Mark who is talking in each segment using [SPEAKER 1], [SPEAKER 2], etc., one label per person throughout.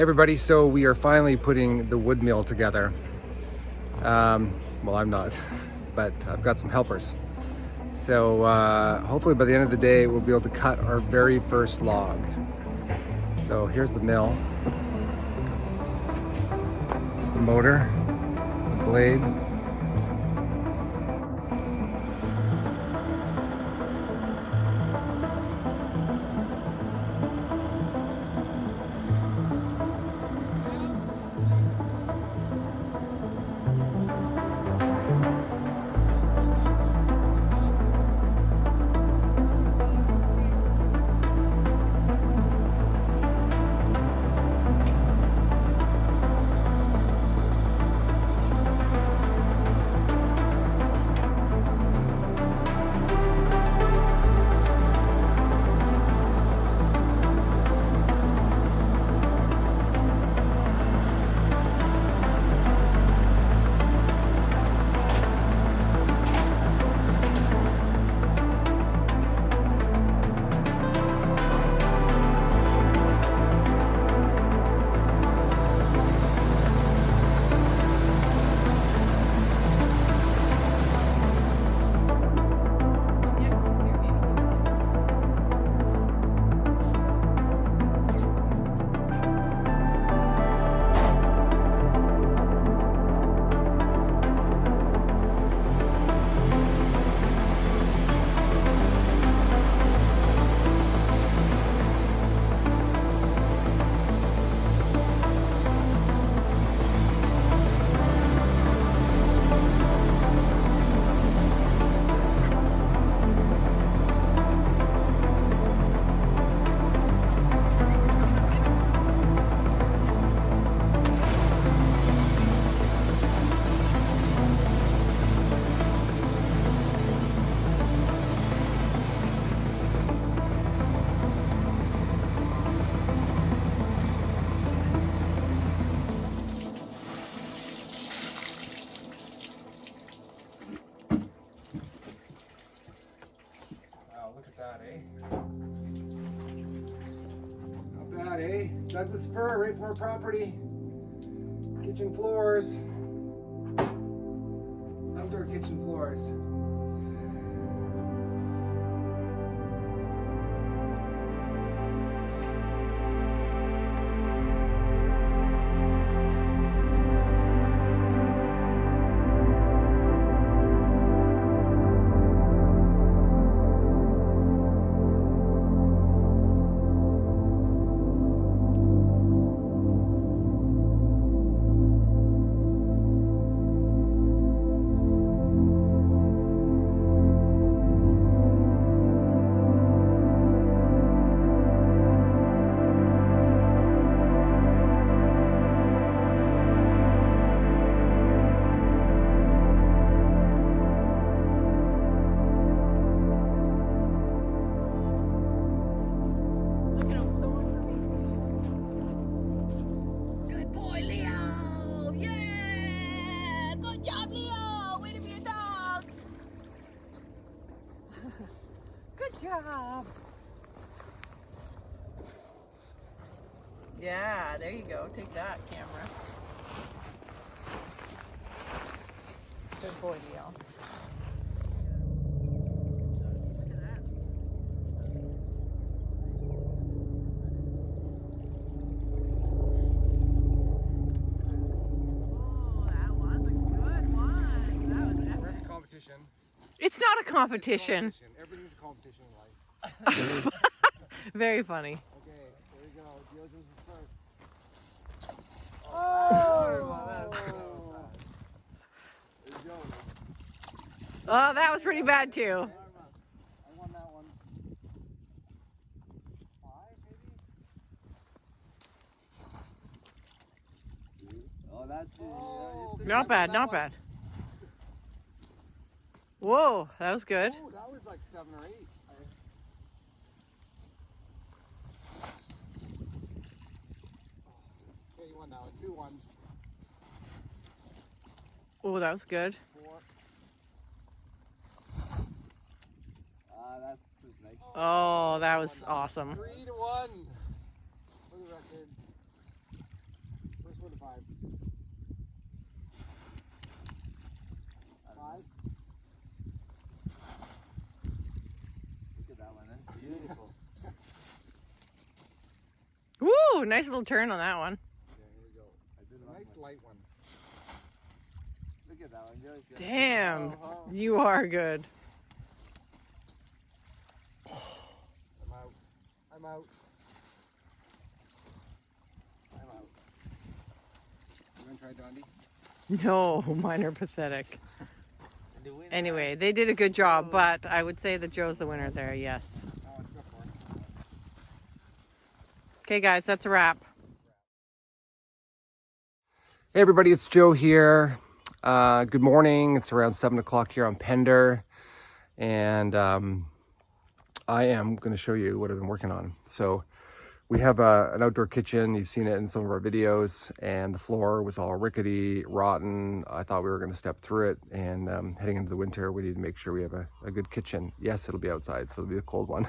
[SPEAKER 1] Hey everybody, so we are finally putting the wood mill together. Well, I'm not, but I've got some helpers. So hopefully by the end of the day, we'll be able to cut our very first log. So here's the mill. It's the motor, the blade. Look at that, eh? Not bad, eh? Douglas Fir, right from our property. Kitchen floors. Outdoor kitchen floors.
[SPEAKER 2] Job. Yeah, there you go. Take that, camera. Good boy, Leo. Look at that. Oh, that was a good one. That was epic.
[SPEAKER 1] We're at the competition.
[SPEAKER 2] It's not a competition.
[SPEAKER 1] Everything's a competition in life.
[SPEAKER 2] Very funny.
[SPEAKER 1] Okay, there we go. Diogenes is first.
[SPEAKER 2] Oh, that was pretty bad too.
[SPEAKER 1] I won that one. 5, maybe? Oh, that's
[SPEAKER 2] Not bad, not bad. Whoa, that was good.
[SPEAKER 1] Oh, that was like 7 or 8. Okay, you won that one. 2-1.
[SPEAKER 2] Oh, that was good.
[SPEAKER 1] 4. That's nice.
[SPEAKER 2] Oh, that was awesome.
[SPEAKER 1] 3-1. For the record. 5. 5. Look at that one, that's beautiful.
[SPEAKER 2] Woo! Nice little turn on that one.
[SPEAKER 1] Yeah, here we go. I did a nice light one. Look at that one. Joey's got it.
[SPEAKER 2] Damn,
[SPEAKER 1] Oh, oh.
[SPEAKER 2] you are good.
[SPEAKER 1] I'm out. I'm out. I'm out. You want to try Dondi?
[SPEAKER 2] No, mine are pathetic. Anyway, they did a good job, but I would say that Joe's the winner there, yes.
[SPEAKER 1] Oh, let's go for it.
[SPEAKER 2] Okay, guys, that's a wrap.
[SPEAKER 1] Hey everybody, it's Joe here. Good morning. It's around 7 o'clock here on Pender. And I am going to show you what I've been working on. So we have an outdoor kitchen. You've seen it in some of our videos. And the floor was all rickety, rotten. I thought we were going to step through it. And heading into the winter, we need to make sure we have a good kitchen. Yes, it'll be outside, so it'll be a cold one.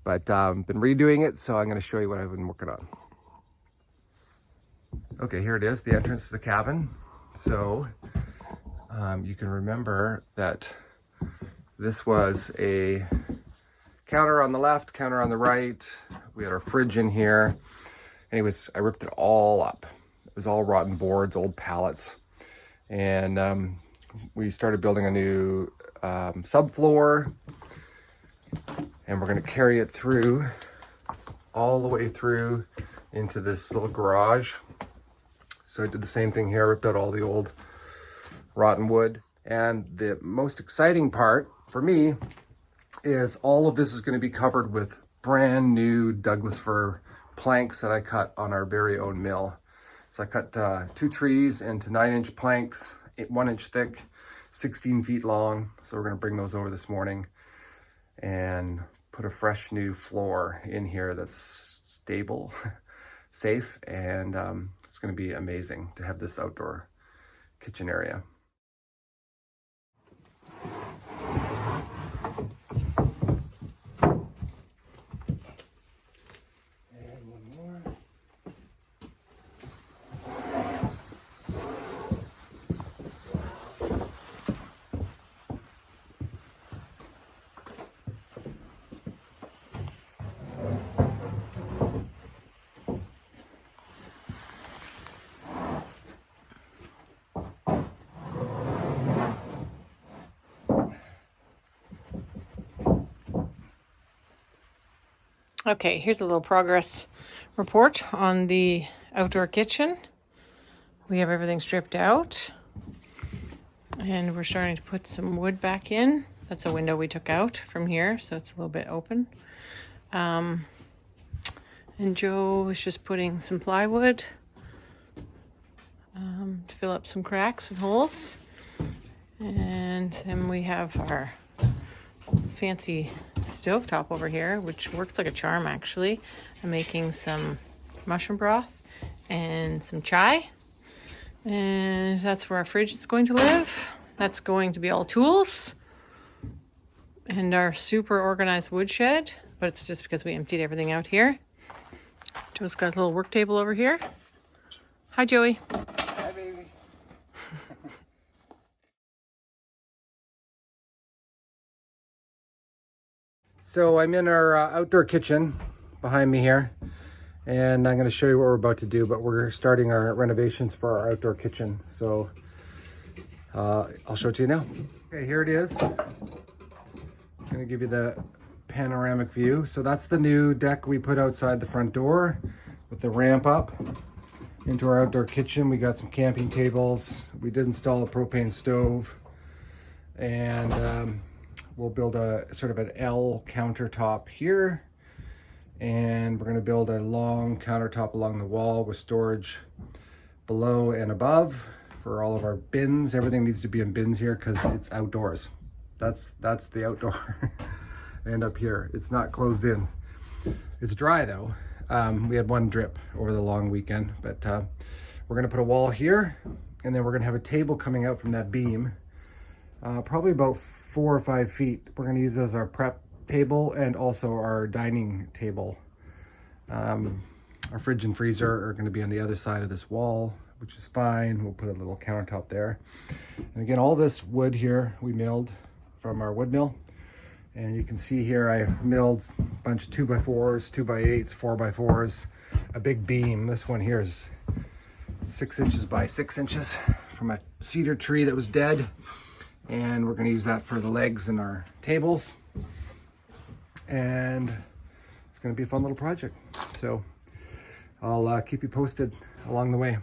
[SPEAKER 1] But been redoing it, so I'm going to show you what I've been working on. Okay, here it is, the entrance to the cabin. So you can remember that this was a counter on the left, counter on the right. We had our fridge in here. Anyways, I ripped it all up. It was all rotten boards, old pallets. And we started building a new subfloor. And we're gonna carry it through, all the way through into this little garage. So I did the same thing here, ripped out all the old rotten wood. And the most exciting part for me is all of this is going to be covered with brand new Douglas Fir planks that I cut on our very own mill. So I cut 2 trees into 9-inch planks, 1 inch thick, 16 feet long. So we're going to bring those over this morning and put a fresh new floor in here that's stable, safe, and it's going to be amazing to have this outdoor kitchen area. And one more.
[SPEAKER 2] Okay, here's a little progress report on the outdoor kitchen. We have everything stripped out. And we're starting to put some wood back in. That's a window we took out from here, so it's a little bit open. And Joe is just putting some plywood to fill up some cracks and holes. And then we have our fancy stovetop over here, which works like a charm actually. I'm making some mushroom broth and some chai. And that's where our fridge is going to live. That's going to be all tools. And our super organized woodshed. But it's just because we emptied everything out here. Joe's got a little work table over here. Hi, Joey.
[SPEAKER 1] Hi, baby. So I'm in our outdoor kitchen behind me here. And I'm going to show you what we're about to do, but we're starting our renovations for our outdoor kitchen. So I'll show it to you now. Okay, here it is. I'm going to give you the panoramic view. So that's the new deck we put outside the front door with the ramp up into our outdoor kitchen. We got some camping tables. We did install a propane stove, and we'll build a sort of an L countertop here. And we're going to build a long countertop along the wall with storage below and above for all of our bins. Everything needs to be in bins here because it's outdoors. That's the outdoor. And up here, it's not closed in. It's dry though. We had 1 drip over the long weekend, but we're going to put a wall here, and then we're going to have a table coming out from that beam, probably about 4 or 5 feet. We're going to use as our prep table and also our dining table. Our fridge and freezer are going to be on the other side of this wall, which is fine. We'll put a little countertop there. And again, all this wood here we milled from our wood mill. And you can see here I milled a bunch of 2x4s, 2x8s, 4x4s, a big beam. This one here is 6 inches by 6 inches from a cedar tree that was dead. And we're going to use that for the legs in our tables. And it's going to be a fun little project. So I'll keep you posted along the way.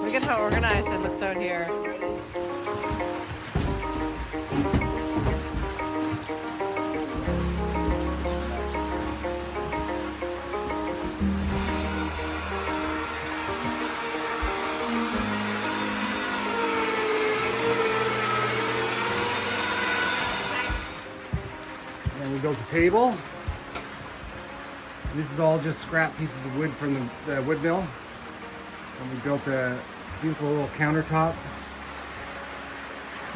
[SPEAKER 2] Look at how organized it looks out here.
[SPEAKER 1] And we built a table. This is all just scrap pieces of wood from the wood mill. And we built a beautiful little countertop.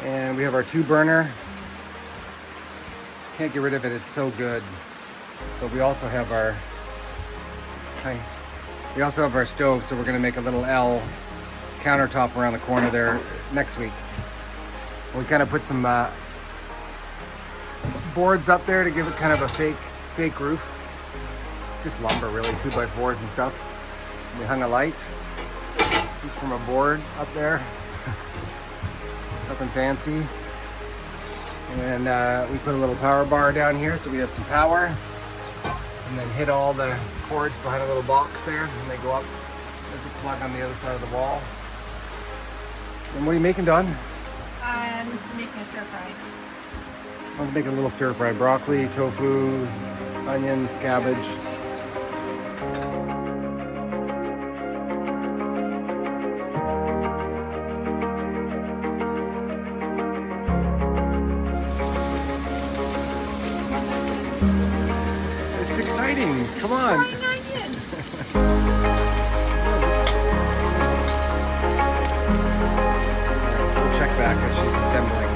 [SPEAKER 1] And we have our 2-burner. Can't get rid of it, it's so good. But we also have our stove, so we're gonna make a little L countertop around the corner there next week. We kind of put some boards up there to give it kind of a fake roof. It's just lumber really, 2x4s and stuff. And we hung a light just from a board up there. Nothing fancy. And we put a little power bar down here so we have some power. And then hit all the cords behind a little box there, and they go up. There's a plug on the other side of the wall. And what are you making, Dawn?
[SPEAKER 2] I'm making a stir fry.
[SPEAKER 1] I was making a little stir fry. Broccoli, tofu, onions, cabbage. It's exciting. Come on. We'll check back as she's assembling.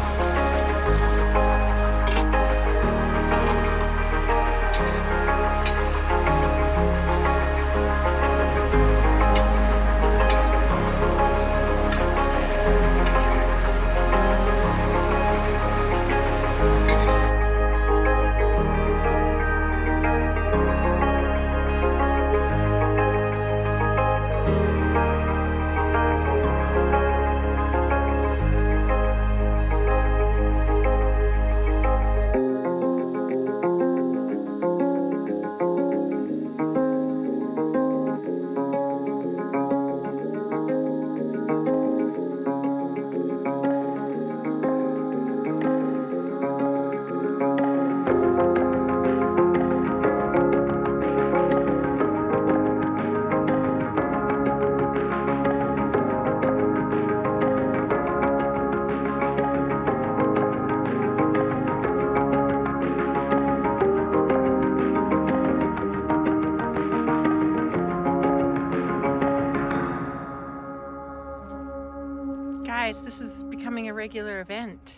[SPEAKER 2] Guys, this is becoming a regular event.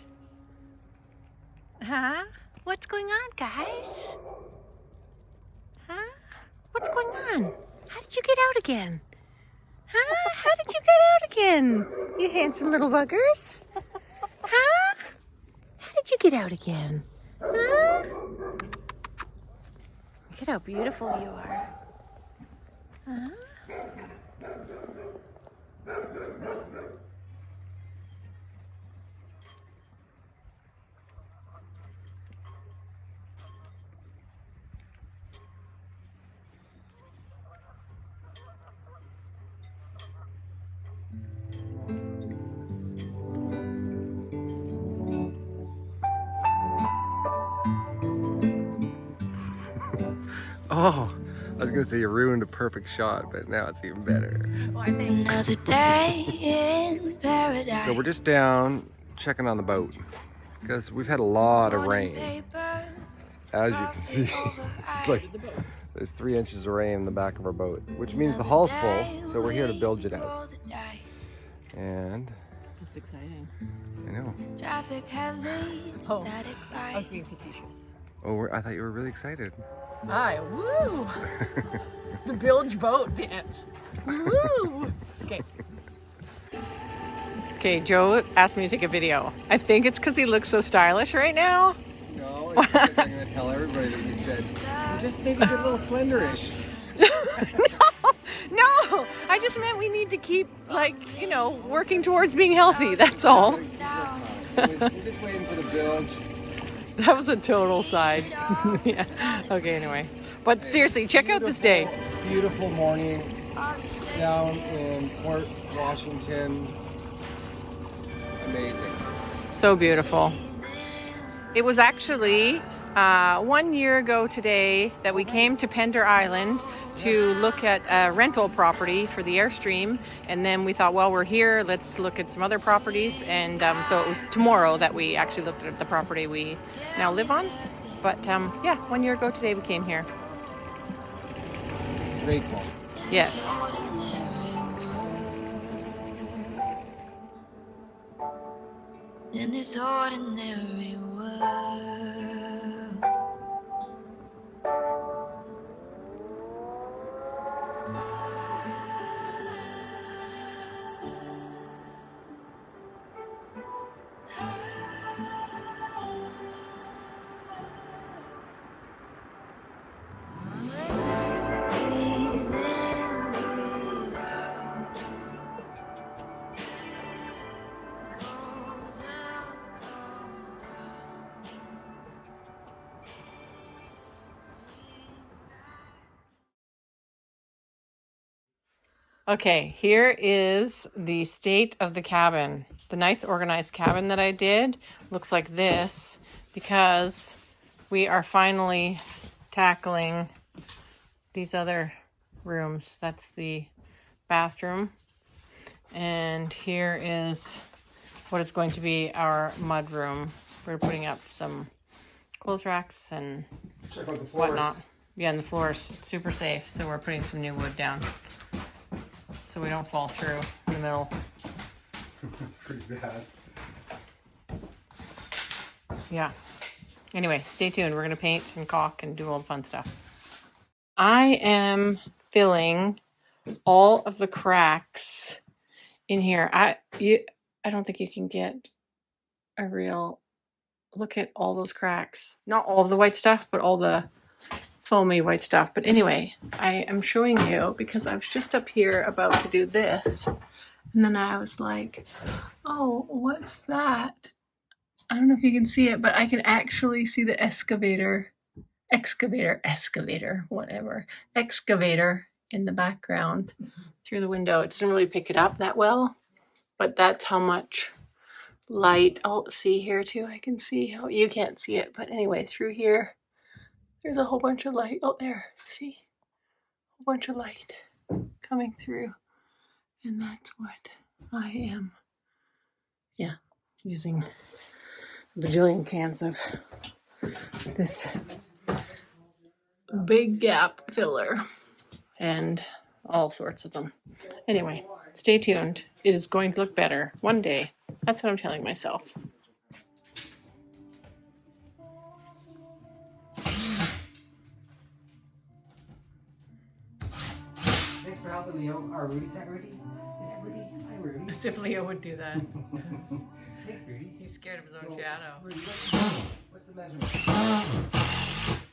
[SPEAKER 2] Huh? What's going on, guys? Huh? What's going on? How did you get out again? Huh? How did you get out again? You handsome little buggers. Huh? How did you get out again? Huh? Look at how beautiful you are. Huh?
[SPEAKER 1] Oh, I was gonna say you ruined a perfect shot, but now it's even better.
[SPEAKER 3] Another day in paradise.
[SPEAKER 1] So we're just down checking on the boat because we've had a lot of rain. As you can see, it's like there's 3 inches of rain in the back of our boat, which means the hull's full. So we're here to bilge it out. And
[SPEAKER 2] That's exciting.
[SPEAKER 1] I know.
[SPEAKER 3] Traffic heavy, static
[SPEAKER 2] I was
[SPEAKER 3] light.
[SPEAKER 2] being facetious.
[SPEAKER 1] Oh, I thought you were really excited.
[SPEAKER 2] Hi, woo! The bilge boat dance. Woo! Okay. Okay, Joe asked me to take a video. I think it's because he looks so stylish right now.
[SPEAKER 1] No, it's because I'm gonna tell everybody that you said just maybe get a little slenderish.
[SPEAKER 2] No, I just meant we need to keep, like, you know, working towards being healthy. That's all.
[SPEAKER 1] We're just waiting for the bilge.
[SPEAKER 2] That was a total side. Yeah. Okay, anyway. But seriously, check out this day.
[SPEAKER 1] Beautiful morning down in Port Washington. Amazing.
[SPEAKER 2] So beautiful. It was actually 1 year ago today that we came to Pender Island to look at a rental property for the Airstream, and then we thought, well, we're here, let's look at some other properties, and so it was tomorrow that we actually looked at the property we now live on. But yeah, 1 year ago today we came here.
[SPEAKER 1] Grateful.
[SPEAKER 2] Yes.
[SPEAKER 3] In this ordinary world.
[SPEAKER 2] Okay, here is the state of the cabin. The nice organized cabin that I did looks like this because we are finally tackling these other rooms. That's the bathroom. And here is what is going to be our mud room. We're putting up some clothes racks and
[SPEAKER 1] Check out the floors.
[SPEAKER 2] whatnot. Yeah, and the floor's super safe, so we're putting some new wood down so we don't fall through in the middle.
[SPEAKER 1] It's pretty bad.
[SPEAKER 2] Yeah. Anyway, stay tuned. We're going to paint and caulk and do all the fun stuff. I am filling all of the cracks in here. I don't think you can get a real look at all those cracks. Not all of the white stuff, but all the foamy white stuff. But anyway, I am showing you because I was just up here about to do this. And then I was like, oh, what's that? I don't know if you can see it, but I can actually see the excavator in the background through the window. It doesn't really pick it up that well, but that's how much light. Oh, see here too, I can see. Oh, you can't see it, but anyway, through here, there's a whole bunch of light. Oh, there, see? A whole bunch of light coming through. And that's what I am, yeah, using a bajillion cans of this big gap filler and all sorts of them. Anyway, stay tuned. It is going to look better one day. That's what I'm telling myself.
[SPEAKER 1] Thanks for helping, Leo. Are Rudy, is that Rudy? Is that Rudy? Hi, Rudy.
[SPEAKER 2] As if Leo would do that.
[SPEAKER 1] Thanks, Rudy.
[SPEAKER 2] He's scared of his own shadow.
[SPEAKER 1] Rudy, what's the measurement?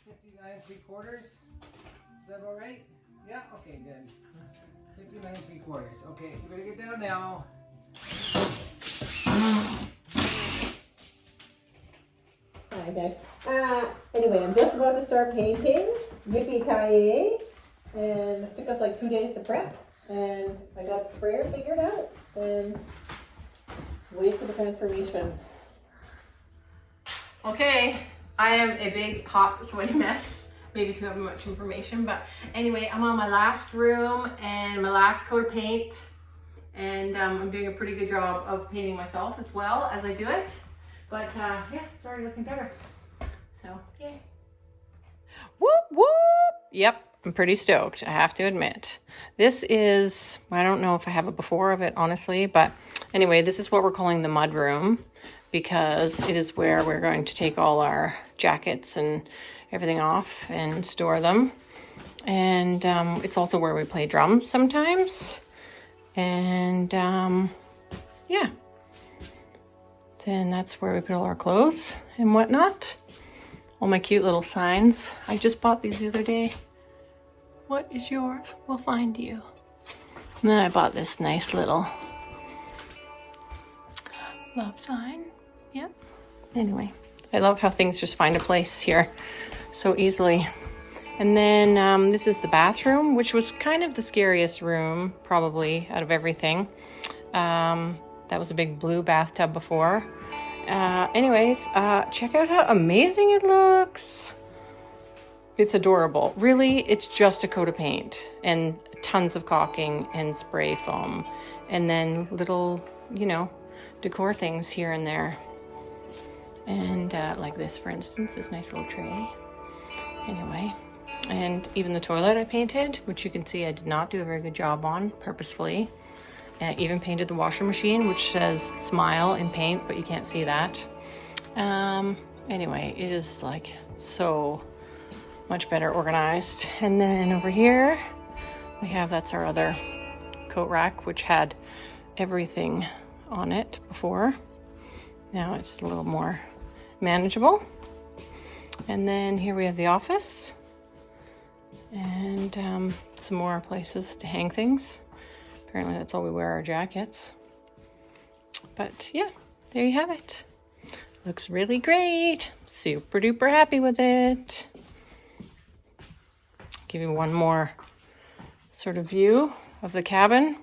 [SPEAKER 1] 59 3/4. Is that all right? Yeah? Okay, good. 59 3/4. Okay, we're gonna get down now.
[SPEAKER 2] Hi guys. Anyway, I'm just about to start painting. Yippee-ki-yay. And it took us like 2 days to prep. And I got the sprayer figured out. And wait for the transformation. Okay, I am a big, hot, sweaty mess. maybe too much information, but anyway, I'm on my last room and my last coat of paint, and I'm doing a pretty good job of painting myself as well as I do it. But yeah, it's already looking better. So, yay. Whoop, whoop. Yep, I'm pretty stoked, I have to admit. This is, I don't know if I have a before of it, honestly, but anyway, this is what we're calling the mud room, because it is where we're going to take all our jackets and everything off and store them. And it's also where we play drums sometimes. And yeah, then that's where we put all our clothes and whatnot. All my cute little signs. I just bought these the other day. What is yours? We'll find you. And then I bought this nice little love sign. Yep. Anyway, I love how things just find a place here so easily. And then this is the bathroom, which was kind of the scariest room, probably, out of everything. That was a big blue bathtub before. Anyways, check out how amazing it looks. It's adorable. Really, it's just a coat of paint and tons of caulking and spray foam. And then little, you know, decor things here and there. And like this, for instance, this nice little tray. Anyway, and even the toilet I painted, which you can see I did not do a very good job on purposefully. I even painted the washing machine, which says smile in paint, but you can't see that. Anyway, it is like so much better organized. And then over here we have, that's our other coat rack, which had everything on it before. Now it's a little more manageable. And then here we have the office and some more places to hang things. Apparently that's all we wear, our jackets. But yeah, there you have it. Looks really great. Super duper happy with it. Give you one more sort of view of the cabin.